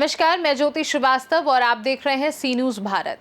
नमस्कार, मैं ज्योति श्रीवास्तव और आप देख रहे हैं सी न्यूज भारत।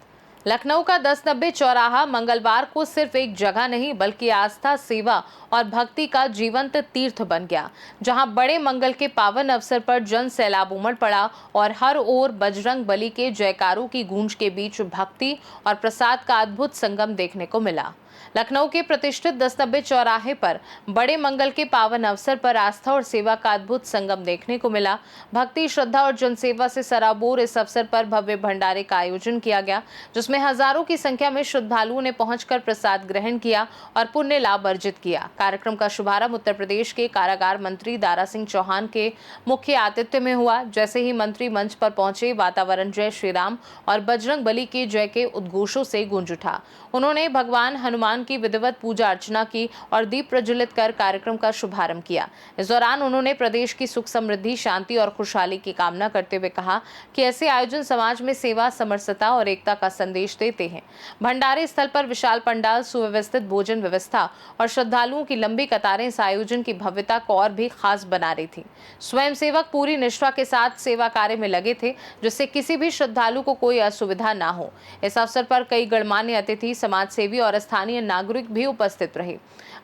लखनऊ का 1090 चौराहा मंगलवार को सिर्फ एक जगह नहीं बल्कि आस्था, सेवा और भक्ति का जीवंत तीर्थ बन गया, जहां बड़े मंगल के पावन अवसर पर जन सैलाब उमड़ पड़ा और हर ओर बजरंग बली के जयकारों की गूंज के बीच भक्ति और प्रसाद का अद्भुत संगम देखने को मिला। लखनऊ के प्रतिष्ठित 1090 चौराहे पर बड़े मंगल के पावन अवसर पर आस्था और सेवा का अद्भुत संगम देखने को मिला। भक्ति, श्रद्धा और जनसेवा से सराबोर इस अवसर पर भव्य भंडारे का आयोजन किया गया, जिसमें हजारों की संख्या में श्रद्धालुओं ने पहुंचकर प्रसाद ग्रहण किया और पुण्य लाभ अर्जित किया। कार्यक्रम का शुभारंभ उत्तर प्रदेश के कारागार मंत्री दारा सिंह चौहान के मुख्य आतिथ्य में हुआ। जैसे ही मंत्री मंच पर पहुंचे, वातावरण जय श्री राम और बजरंग बली के जय के उद्घोषों से गूंज उठा। उन्होंने भगवान हनुमान की विधिवत पूजा अर्चना की और दीप प्रज्वलित कर कार्यक्रम का शुभारंभ किया। इस दौरान उन्होंने प्रदेश की सुख समृद्धि, शांति और खुशहाली की कामना करते हुए कहा कि ऐसे आयोजन समाज में सेवा, समरसता और एकता का संदेश देते हैं। भंडारे स्थल पर विशाल पंडाल, सुव्यवस्थित भोजन व्यवस्था और श्रद्धालुओं की लंबी कतारें इस आयोजन की भव्यता को और भी खास बना रही थी। स्वयंसेवक पूरी निष्ठा के साथ सेवा कार्य में लगे थे, जिससे किसी भी श्रद्धालु को कोई असुविधा न हो। इस अवसर पर कई गणमान्य अतिथि, समाज सेवी और स्थानीय नागरिक भी उपस्थित रहे।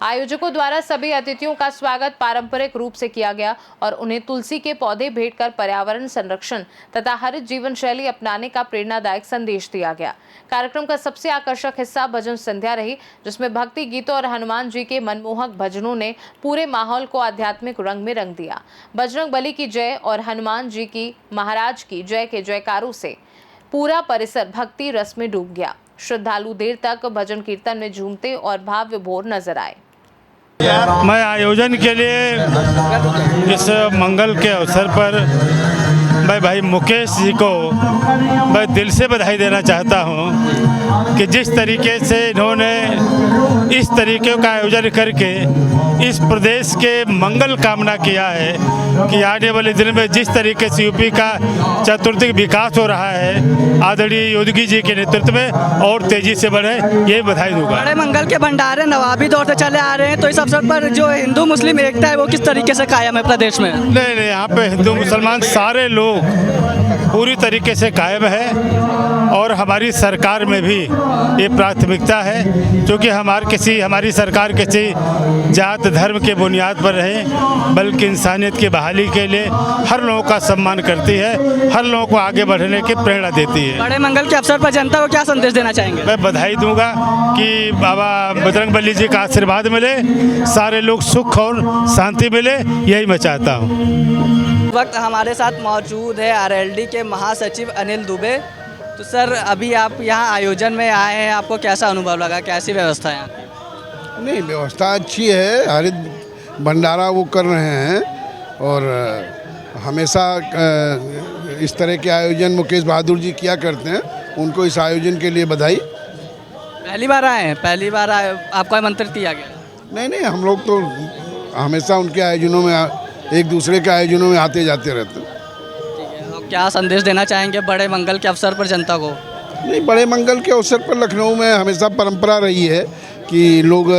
आयोजकों द्वारा सभी अतिथियों का स्वागत पारंपरिक रूप से किया गया और उन्हें तुलसी के पौधे भेंट कर पर्यावरण संरक्षण तथा हरित जीवन शैली अपनाने का प्रेरणादायक संदेश दिया गया। कार्यक्रम का सबसे आकर्षक हिस्सा भजन संध्या रही, जिसमें भक्ति गीतों और हनुमान जी के मनमोहक भजनों ने पूरे माहौल को आध्यात्मिक रंग में रंग दिया। बजरंग बली की जय और हनुमान जी की महाराज की जय के जयकारों से पूरा परिसर भक्ति रस में डूब गया। श्रद्धालु देर तक भजन कीर्तन में झूमते और भाव विभोर नजर आए। मैं आयोजन के लिए इस मंगल के अवसर पर मैं भाई मुकेश जी को मैं दिल से बधाई देना चाहता हूं कि जिस तरीके से इन्होंने इस तरीके का आयोजन करके इस प्रदेश के मंगल कामना किया है कि आने वाले दिन में जिस तरीके से यूपी का चतुर्दिक विकास हो रहा है, आदरणीय योगी जी के नेतृत्व में और तेजी से बढ़े, ये बधाई दूंगा। बड़े मंगल के भंडारे नवाबी दौर से चले आ रहे हैं, तो इस अवसर पर जो हिंदू मुस्लिम एकता है वो किस तरीके से कायम है प्रदेश में? नहीं, यहाँ पे हिंदू मुसलमान सारे लोग पूरी तरीके से कायम है और हमारी सरकार में भी ये प्राथमिकता है, क्योंकि हमारी सरकार किसी जात धर्म के बुनियाद पर नहीं बल्कि इंसानियत की बहाली के लिए हर लोगों का सम्मान करती है, हर लोगों को आगे बढ़ने की प्रेरणा देती है। बड़े मंगल के अवसर पर जनता को क्या संदेश देना चाहेंगे? मैं बधाई दूंगा कि बाबा बजरंग बली जी का आशीर्वाद मिले, सारे लोग सुख और शांति मिले, यही मैं चाहता हूँ। वक्त हमारे साथ मौजूद है आरएलडी के महासचिव अनिल दुबे। तो सर, अभी आप यहाँ आयोजन में आए हैं, आपको कैसा अनुभव लगा, कैसी व्यवस्था है यहाँ? नहीं, व्यवस्था अच्छी है। हरित भंडारा वो कर रहे हैं और हमेशा इस तरह के आयोजन मुकेश बहादुर जी किया करते हैं। उनको इस आयोजन के लिए बधाई। पहली बार आए हैं? पहली बार आपको आमंत्रित किया गया? नहीं, हम लोग तो हमेशा उनके आयोजनों में, एक दूसरे के आयोजनों में आते जाते रहते हैं। ठीक है, तो क्या संदेश देना चाहेंगे बड़े मंगल के अवसर पर जनता को? नहीं, बड़े मंगल के अवसर पर लखनऊ में हमेशा परंपरा रही है कि लोग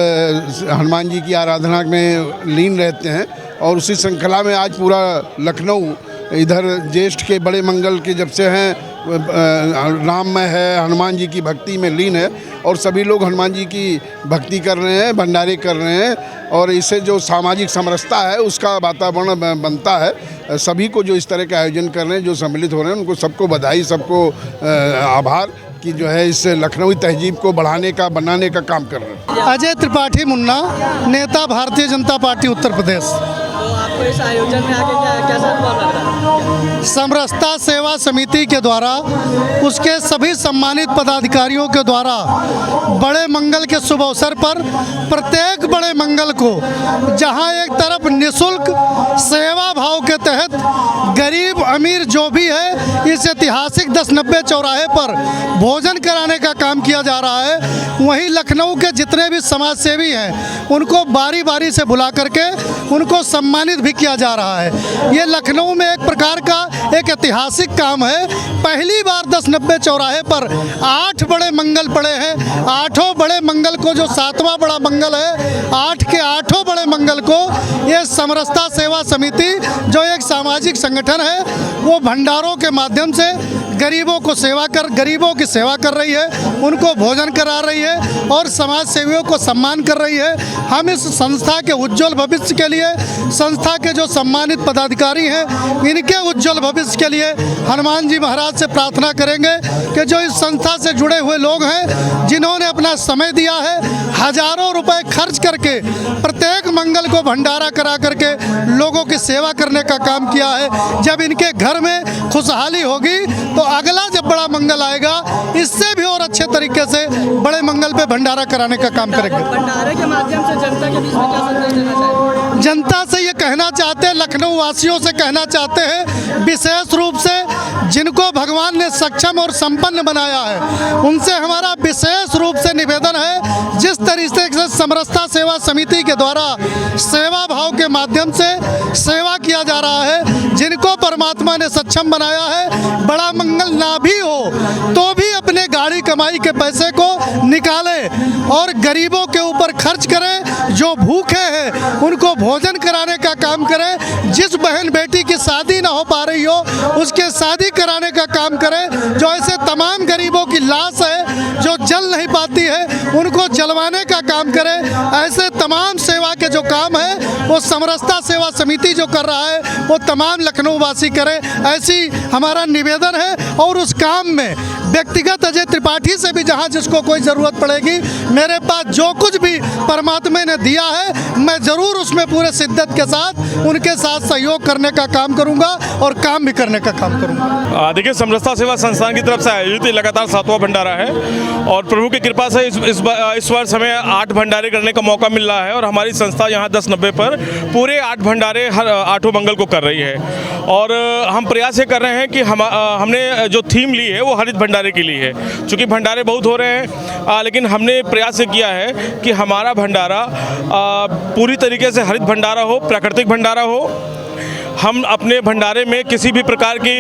हनुमान जी की आराधना में लीन रहते हैं और उसी श्रृंखला में आज पूरा लखनऊ इधर ज्येष्ठ के बड़े मंगल के जब से हैं राममय है, हनुमान जी की भक्ति में लीन है और सभी लोग हनुमान जी की भक्ति कर रहे हैं, भंडारे कर रहे हैं और इससे जो सामाजिक समरसता है उसका वातावरण बनता है। सभी को जो इस तरह के आयोजन कर रहे हैं, जो सम्मिलित हो रहे हैं, उनको सबको बधाई, सबको आभार कि जो है इस लखनवी तहजीब को बढ़ाने का, बनाने का काम कर रहे हैं। अजय त्रिपाठी मुन्ना, नेता भारतीय जनता पार्टी उत्तर प्रदेश। तो आपको इस आयोजन में आके कैसा अनुभव लग रहा है? समरसता सेवा समिति के द्वारा, उसके सभी सम्मानित पदाधिकारियों के द्वारा बड़े मंगल के शुभ अवसर पर प्रत्येक बड़े मंगल को जहां एक तरफ निःशुल्क सेवा भाव के तहत गरीब अमीर जो भी है इस ऐतिहासिक 1090 चौराहे पर भोजन कराने का काम किया जा रहा है, वहीं लखनऊ के जितने भी समाज सेवी हैं उनको बारी बारी से बुला करके उनको सम्मानित भी किया जा रहा है। ये लखनऊ में एक प्रकार का एक ऐतिहासिक काम है। पहली बार 1090 चौराहे पर 8 बड़े मंगल पड़े हैं। 8 बड़े मंगल को, जो 7वां बड़ा मंगल है, 8 के 8 बड़े मंगल को ये समरसता सेवा समिति जो एक सामाजिक संगठन है वो भंडारों के माध्यम से गरीबों की सेवा कर रही है, उनको भोजन करा रही है और समाज सेवियों को सम्मान कर रही है। हम इस संस्था के उज्जवल भविष्य के लिए, संस्था के जो सम्मानित पदाधिकारी हैं इनके उज्जवल भविष्य के लिए हनुमान जी महाराज से प्रार्थना करेंगे कि जो इस संस्था से जुड़े हुए लोग हैं, जिन्होंने अपना समय दिया है, हजारों रुपए खर्च करके प्रत्येक मंगल को भंडारा करा करके लोगों की सेवा करने का काम किया है, जब इनके घर में खुशहाली होगी तो अगला जब बड़ा मंगल आएगा इससे भी और अच्छे तरीके से बड़े मंगल पे भंडारा कराने का काम करेंगे। भंडारे के माध्यम से जनता के बीच में क्या संदेश देना चाहेंगे? जनता से ये कहना चाहते हैं, लखनऊ वासियों से कहना चाहते हैं, विशेष रूप से जिनको भगवान ने सक्षम और संपन्न बनाया है उनसे हमारा विशेष रूप से निवेदन है, जिस तरीके से समरसता सेवा समिति के द्वारा सेवा भाव के माध्यम से सेवा किया जा रहा है, जिनको परमात्मा ने सक्षम बनाया है, बड़ा मंगल ना भी हो तो भी अपने गाड़ी कमाई के पैसे को निकालें और गरीबों के ऊपर खर्च करें, जो भूखे हैं उनको भोजन कराने का काम करें, जिस बहन बेटी की शादी ना हो पा रही हो उसके शादी कराने का काम करें, जो ऐसे तमाम गरीबों की लाश है जो जल नहीं पाती है उनको जलवाने का काम करें। ऐसे तमाम सेवा के जो काम है वो समरसता सेवा समिति जो कर रहा है वो तमाम लखनऊ वासी करें, ऐसी हमारा निवेदन है। और उस काम में व्यक्तिगत अजय त्रिपाठी से भी जहां जिसको कोई ज़रूरत पड़ेगी, मेरे पास जो कुछ भी परमात्मा ने दिया है मैं ज़रूर उसमें पूरे शिद्दत के साथ उनके साथ सहयोग करने का काम करूंगा और काम भी करने का काम करूंगा। देखिए, समरसता सेवा संस्थान की तरफ से आयोजित लगातार 7वां भंडारा है और प्रभु की कृपा से इस वर्ष हमें 8 भंडारे करने का मौका मिल रहा है और हमारी संस्था यहाँ 10-90 पर पूरे 8 भंडारे हर 8 मंगल को कर रही है। और हम प्रयास ये कर रहे हैं कि हमने जो थीम ली है वो हरित भंडारे के लिए है, चूँकि भंडारे बहुत हो रहे हैं, लेकिन हमने प्रयास ये किया है कि हमारा भंडारा पूरी तरीके से हरित भंडारा हो, प्राकृतिक भंडारा हो। हम अपने भंडारे में किसी भी प्रकार की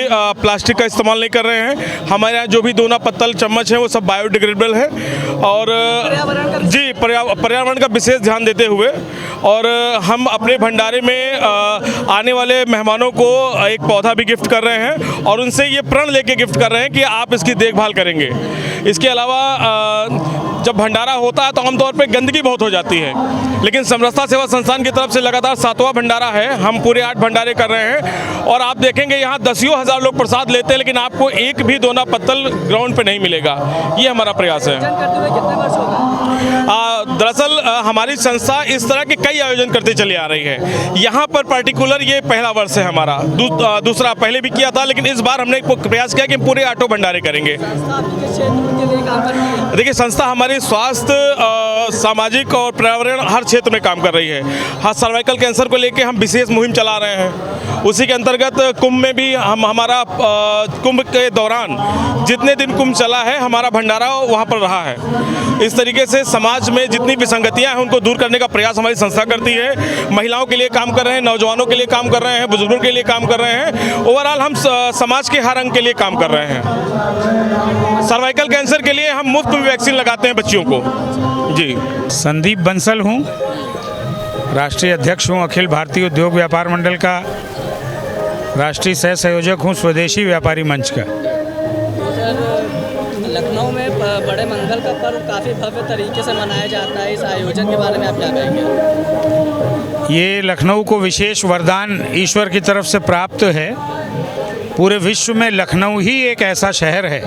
प्लास्टिक का इस्तेमाल नहीं कर रहे हैं। हमारे यहाँ जो भी दोना, पत्तल, चम्मच हैं वो सब बायोडिग्रेडेबल है और जी पर्यावरण का विशेष ध्यान देते हुए और हम अपने भंडारे में आने वाले मेहमानों को एक पौधा भी गिफ्ट कर रहे हैं और उनसे ये प्रण लेके गिफ्ट कर रहे हैं कि आप इसकी देखभाल करेंगे। इसके अलावा जब भंडारा होता है तो आमतौर पे गंदगी बहुत हो जाती है, लेकिन समरसता सेवा संस्थान की तरफ से लगातार 7वां भंडारा है, हम पूरे 8 भंडारे कर रहे हैं और आप देखेंगे यहाँ दसियों हजार लोग प्रसाद लेते हैं, लेकिन आपको एक भी दोना पत्तल ग्राउंड पे नहीं मिलेगा। ये हमारा प्रयास है। दरअसल हमारी संस्था इस तरह के कई आयोजन करते चली आ रही है। यहाँ पर पर्टिकुलर ये पहला वर्ष है हमारा, दूसरा पहले भी किया था, लेकिन इस बार हमने प्रयास किया कि पूरे 8 भंडारे करेंगे। देखिए, संस्था हमारी स्वास्थ्य, सामाजिक और पर्यावरण हर क्षेत्र में काम कर रही है। हाँ, सर्वाइकल कैंसर को लेकर हम विशेष मुहिम चला रहे हैं। उसी के अंतर्गत कुंभ में भी हमारा कुंभ के दौरान जितने दिन कुंभ चला है हमारा भंडारा वहाँ पर रहा है। इस तरीके से समाज में जितनी विसंगतियाँ हैं उनको दूर करने का प्रयास हमारी संस्था करती है। महिलाओं के लिए काम कर रहे हैं, नौजवानों के लिए काम कर रहे हैं, बुजुर्गों के लिए काम कर रहे हैं। ओवरऑल हम समाज के हर अंग के लिए काम कर रहे हैं। सर्वाइकल कैंसर के लिए हम मुफ्त में वैक्सीन लगाते हैं बच्चियों को। जी, संदीप बंसल हूँ, राष्ट्रीय अध्यक्ष हूँ, अखिल भारतीय उद्योग व्यापार मंडल का राष्ट्रीय सह संयोजक हूँ, स्वदेशी व्यापारी मंच का। लखनऊ में बड़े मंगल का पर्व काफ़ी भव्य तरीके से मनाया जाता है, इस आयोजन के बारे में आप क्या कहेंगे? ये लखनऊ को विशेष वरदान ईश्वर की तरफ से प्राप्त है। पूरे विश्व में लखनऊ ही एक ऐसा शहर है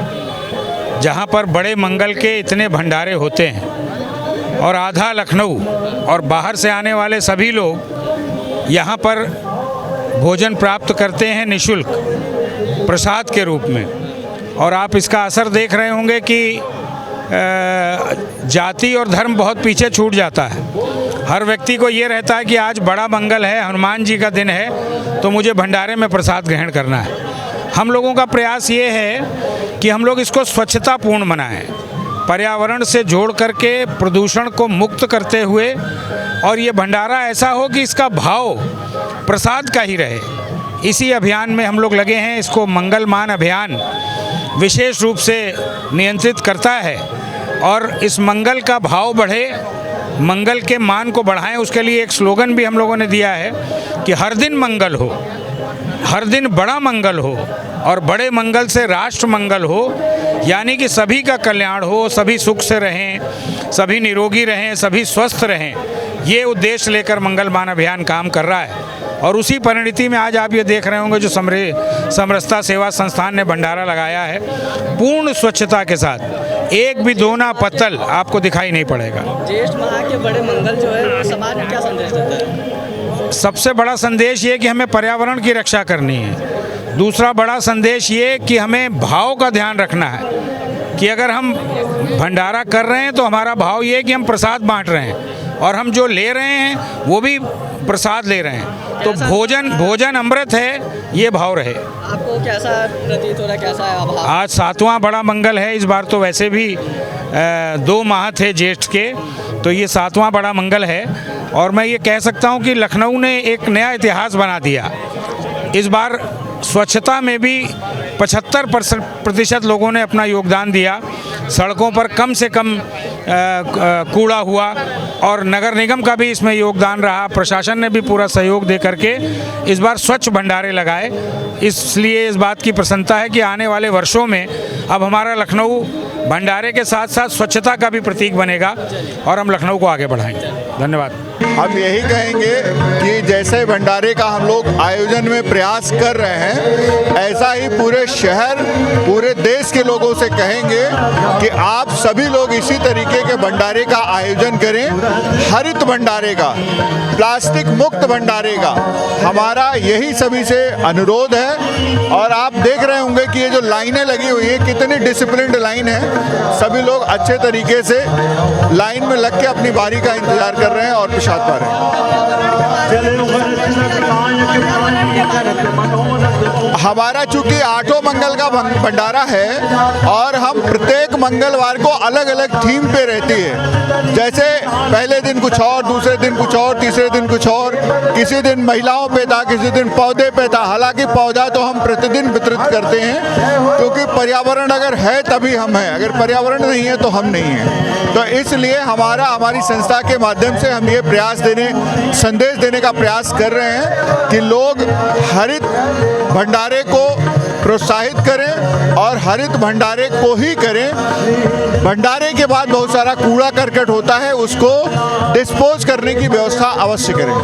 जहाँ पर बड़े मंगल के इतने भंडारे होते हैं और आधा लखनऊ और बाहर से आने वाले सभी लोग यहाँ पर भोजन प्राप्त करते हैं निःशुल्क प्रसाद के रूप में। और आप इसका असर देख रहे होंगे कि जाति और धर्म बहुत पीछे छूट जाता है। हर व्यक्ति को ये रहता है कि आज बड़ा मंगल है, हनुमान जी का दिन है, तो मुझे भंडारे में प्रसाद ग्रहण करना है। हम लोगों का प्रयास ये है कि हम लोग इसको स्वच्छतापूर्ण बनाएं, पर्यावरण से जोड़ करके प्रदूषण को मुक्त करते हुए, और ये भंडारा ऐसा हो कि इसका भाव प्रसाद का ही रहे। इसी अभियान में हम लोग लगे हैं। इसको मंगलमान अभियान विशेष रूप से नियंत्रित करता है और इस मंगल का भाव बढ़े, मंगल के मान को बढ़ाएं, उसके लिए एक स्लोगन भी हम लोगों ने दिया है कि हर दिन मंगल हो, हर दिन बड़ा मंगल हो और बड़े मंगल से राष्ट्र मंगल हो, यानी कि सभी का कल्याण हो, सभी सुख से रहें, सभी निरोगी रहें, सभी स्वस्थ रहें। ये उद्देश्य लेकर मंगलमान अभियान काम कर रहा है और उसी परिणति में आज आप ये देख रहे होंगे जो समरसता सेवा संस्थान ने भंडारा लगाया है, पूर्ण स्वच्छता के साथ, एक भी दोना पत्तल आपको दिखाई नहीं पड़ेगा। ज्येष्ठ माह के बड़े मंगल जो है वो समाज में क्या संदेश देता है? सबसे बड़ा संदेश ये कि हमें पर्यावरण की रक्षा करनी है। दूसरा बड़ा संदेश ये कि हमें भाव का ध्यान रखना है कि अगर हम भंडारा कर रहे हैं तो हमारा भाव ये है कि हम प्रसाद बांट रहे हैं और हम जो ले रहे हैं वो भी प्रसाद ले रहे हैं, तो भोजन अमृत है, ये भाव रहे। आपको कैसा प्रतीत हो रहा है, कैसा है भाव? आज 7वां बड़ा मंगल है, इस बार तो वैसे भी 2 माह थे ज्येष्ठ के, तो ये 7वां बड़ा मंगल है और मैं ये कह सकता हूँ कि लखनऊ ने एक नया इतिहास बना दिया। इस बार स्वच्छता में भी 75% लोगों ने अपना योगदान दिया। सड़कों पर कम से कम कूड़ा हुआ और नगर निगम का भी इसमें योगदान रहा। प्रशासन ने भी पूरा सहयोग दे करके इस बार स्वच्छ भंडारे लगाए। इसलिए इस बात की प्रसन्नता है कि आने वाले वर्षों में अब हमारा लखनऊ भंडारे के साथ साथ स्वच्छता का भी प्रतीक बनेगा और हम लखनऊ को आगे बढ़ाएंगे। धन्यवाद। हम यही कहेंगे कि जैसे भंडारे का हम लोग आयोजन में प्रयास कर रहे हैं, ऐसा ही पूरे शहर, पूरे देश के लोगों से कहेंगे कि आप सभी लोग इसी तरीके के भंडारे का आयोजन करें, हरित भंडारे का, प्लास्टिक मुक्त भंडारे का। हमारा यही सभी से अनुरोध है। और आप देख रहे होंगे कि ये जो लाइनें लगी हुई हैं, कितनी डिसिप्लिन्ड लाइन है। सभी लोग अच्छे तरीके से लाइन में लग के अपनी बारी का इंतजार कर रहे हैं और प्रसाद पा रहे हैं। हमारा चूंकि 8वां मंगल का भंडारा है और हम प्रत्येक मंगलवार को अलग अलग थीम पे रहती है। जैसे पहले दिन कुछ और, दूसरे दिन कुछ और, तीसरे दिन कुछ और, किसी दिन महिलाओं पे था, किसी दिन पौधे पे था। हालांकि पौधा तो हम प्रतिदिन वितरित करते हैं, क्योंकि पर्यावरण अगर है तभी हम हैं, अगर पर्यावरण नहीं है तो हम नहीं हैं। तो इसलिए हमारी संस्था के माध्यम से हम ये संदेश देने का प्रयास कर रहे हैं कि लोग हरित भंडारे को प्रोत्साहित करें और हरित भंडारे को ही करें। भंडारे के बाद बहुत सारा कूड़ा करकट होता है, उसको डिस्पोज करने की व्यवस्था अवश्य करें।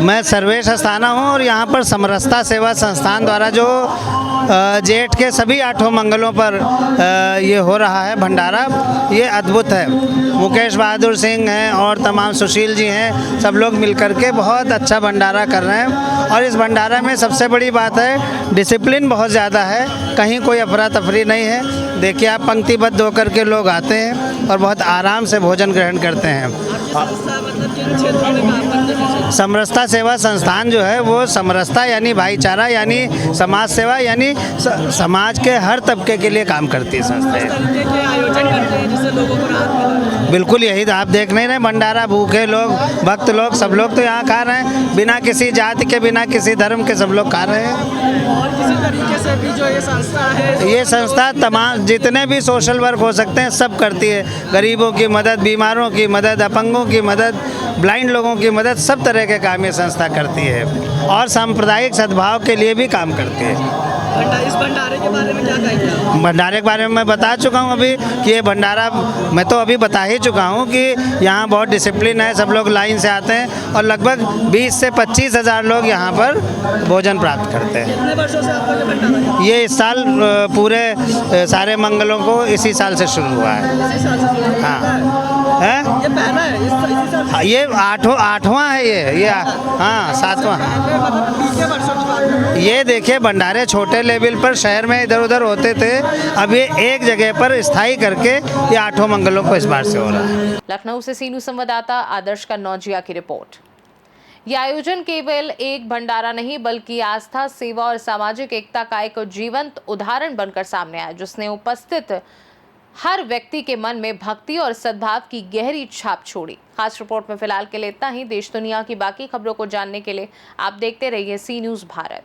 मैं सर्वेश अस्थाना हूँ और यहाँ पर समरसता सेवा संस्थान द्वारा जो जेठ के सभी 8 मंगलों पर ये हो रहा है भंडारा, ये अद्भुत है। मुकेश बहादुर सिंह हैं और तमाम सुशील जी हैं, सब लोग मिलकर के बहुत अच्छा भंडारा कर रहे हैं। और इस भंडारा में सबसे बड़ी बात है, डिसिप्लिन बहुत ज़्यादा है, कहीं कोई अफरा तफरी नहीं है। देखिए आप पंक्तिबद्ध होकर के लोग आते हैं और बहुत आराम से भोजन ग्रहण करते हैं। समरसता सेवा संस्थान जो है वो समरसता यानी भाईचारा यानी समाज सेवा यानी समाज के हर तबके के लिए काम करती है संस्था। बिल्कुल यही आप देख नहीं रहे, भंडारा भूखे लोग, भक्त लोग, सब लोग तो यहाँ खा रहे हैं, बिना किसी जाति के, बिना किसी धर्म के सब लोग खा रहे हैं। और किसी तरीके से भी जो ये संस्था है, ये संस्था तमाम जितने भी सोशल वर्क हो सकते हैं सब करती है। गरीबों की मदद, बीमारों की मदद, अपंगों की मदद, ब्लाइंड लोगों की मदद, सब तरह के काम ये संस्था करती है और सांप्रदायिक सद्भाव के लिए भी काम करती है। इस भंडारे के बारे में क्या कहेंगे? भंडारे के बारे में मैं बता चुका हूँ अभी कि ये भंडारा मैं तो अभी बता ही चुका हूँ कि यहाँ बहुत डिसिप्लिन है, सब लोग लाइन से आते हैं और लगभग 20 से 25 हज़ार लोग यहाँ पर भोजन प्राप्त करते हैं। कितने वर्षों से आपका ये भंडारा है? ये इस साल पूरे सारे मंगलों को इसी साल से शुरू हुआ है। इसी साल से शुरू हुआ है? ये पहला है इसी साल से? ये 8वां है ये हाँ 7वां। मतलब 20 वर्षों की बात है। ये देखिए भंडारे छोटे लेवल पर शहर में इधर उधर होते थे, अब ये एक जगह पर स्थायी करके ये 8 मंगलों को इस बार से हो रहा है। लखनऊ से सीनू संवाददाता आदर्श कन्नौजिया की रिपोर्ट। यह आयोजन केवल एक भंडारा नहीं बल्कि आस्था, सेवा और सामाजिक एकता का एक जीवंत उदाहरण बनकर सामने आया, जिसने उपस्थित हर व्यक्ति के मन में भक्ति और सद्भाव की गहरी छाप छोड़ी। खास रिपोर्ट में फिलहाल के लिए इतना ही। देश दुनिया की बाकी खबरों को जानने के लिए आप देखते रहिए सी न्यूज़ भारत।